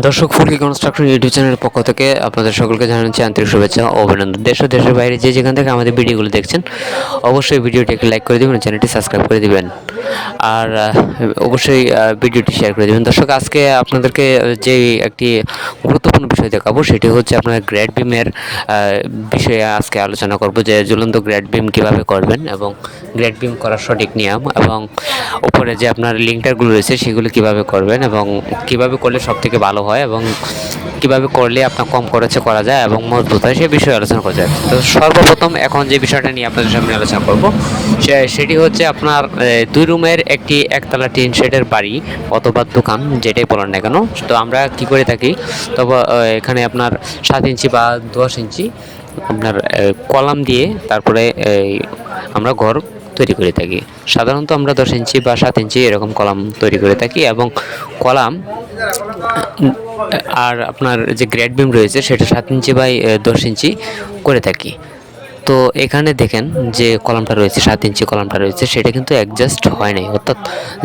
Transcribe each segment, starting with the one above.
দর্শক ফুলকি construction YouTube চ্যানেলের পক্ষ থেকে আপনাদের সকলকে জানাচ্ছি আন্তরিক শুভেচ্ছা ও অভিনন্দন। দেশ ও দেশের বাইরে যে যেখান থেকে আমাদের ভিডিওগুলো দেখছেন অবশ্যই ভিডিওটি একটি লাইক করে দেবেন, চ্যানেলটি সাবস্ক্রাইব করে দিবেন, আর অবশ্যই ভিডিওটি শেয়ার করে দেবেন। দর্শক আজকে আপনাদেরকে যে একটি গুরুত্বপূর্ণ বিষয় দেখাবো সেটি হচ্ছে আপনার গ্রেড বিমের বিষয়ে আজকে আলোচনা করব, যে ঝুলন্ত গ্রেড বিম কীভাবে করবেন এবং গ্রেড বিম করার সঠিক নিয়ম এবং উপরে যে আপনার লিঙ্কটারগুলো রয়েছে সেগুলো কীভাবে করবেন এবং কীভাবে করলে সবথেকে ভালো হয় এবং কীভাবে করলে আপনার কম খরচে করা যায় এবং মজবুত হয় সে বিষয়ে আলোচনা করা যায়। তো সর্বপ্রথম এখন যে বিষয়টা নিয়ে আপনাদের সামনে আলোচনা করব সেটি হচ্ছে আপনার 2 রুমের একটি একতলা টিন শেডের বাড়ি অথবা দোকান যেটাই বলেন না কেন। তো আমরা কি করে থাকি, তবে এখানে আপনার 7 ইঞ্চি বা 10 ইঞ্চি আপনার কলাম দিয়ে তারপরে আমরা ঘর তৈরি করে থাকি। সাধারণত আমরা 10 ইঞ্চি বা 7 ইঞ্চি এরকম কলাম তৈরি করে থাকি এবং কলাম আর আপনার যে গ্রেড বিম রয়েছে সেটা 7 ইঞ্চি বাই 10 ইঞ্চি করে থাকি। তো এখানে দেখেন যে কলামটা রয়েছে 7 ইঞ্চি কলামটা রয়েছে সেটা কিন্তু অ্যাডজাস্ট হয় নাই, অর্থাৎ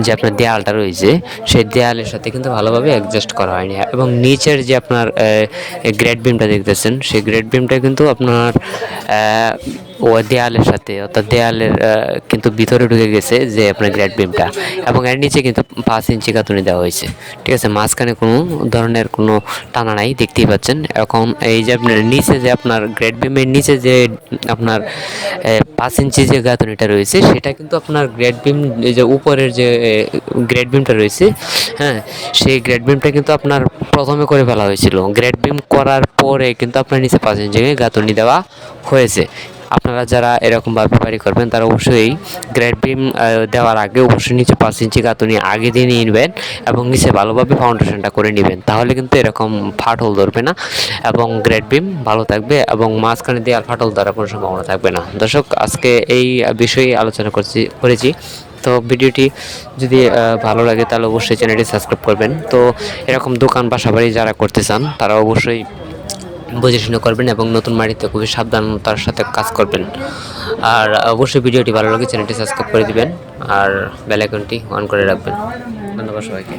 যে আপনার দেয়ালটা রয়েছে সেই দেয়ালের সাথে কিন্তু ভালোভাবে অ্যাডজাস্ট করা হয়নি এবং নিচের যে আপনার গ্রেড বিমটা দেখতেছেন সেই গ্রেড বিমটা কিন্তু আপনার ও দেয়ালের সাথে, অর্থাৎ দেয়ালের কিন্তু ভিতরে ঢুকে গেছে যে আপনার গ্রেড বিমটা, এবং এর নিচে কিন্তু 5 ইঞ্চি গাঁথুনি দেওয়া হয়েছে। ঠিক আছে, মাঝখানে কোনো ধরনের কোনো টানা নাই, দেখতেই পাচ্ছেন। এখন এই যে আপনার নিচে যে আপনার গ্রেড বিমের নিচে যে আপনার 5 ইঞ্চি যে গাঁথুনিটা রয়েছে সেটা কিন্তু আপনার গ্রেড বিম যে উপরের যে গ্রেড বিমটা রয়েছে, হ্যাঁ, সেই গ্রেড বিমটা কিন্তু আপনার প্রথমে করে ফেলা হয়েছিল। গ্রেড বিম করার পরে কিন্তু আপনার নিচে 5 ইঞ্চি গাঁথুনি দেওয়া হয়েছে। আপনারা যারা এরকমভাবে বাড়ি করবেন তারা অবশ্যই গ্রেড বিম দেওয়ার আগে অবশ্যই নিচে 5 ইঞ্চি গাঁথুনি আগে দিয়ে নিয়ে নেবেন এবং নিচে ভালোভাবে ফাউন্ডেশনটা করে নেবেন, তাহলে কিন্তু এরকম ফাটল ধরবে না এবং গ্রেড বিম ভালো থাকবে এবং মাঝখানে দেওয়ার ফাটল ধরার কোনো সম্ভাবনা থাকবে না। দর্শক আজকে এই বিষয়ে আলোচনা করেছি। তো ভিডিওটি যদি ভালো লাগে তাহলে অবশ্যই চ্যানেলটি সাবস্ক্রাইব করবেন। তো এরকম দোকান বাসা বাড়ি যারা করতে চান তারা অবশ্যই বুঝে শুনে করবেন এবং নতুন মাটিতে খুবই সাবধানতার সাথে কাজ করবেন। আর অবশ্যই ভিডিওটি ভালো লাগে চ্যানেলটি সাবস্ক্রাইব করে দিবেন আর বেল আইকনটি অন করে রাখবেন। ধন্যবাদ সবাইকে।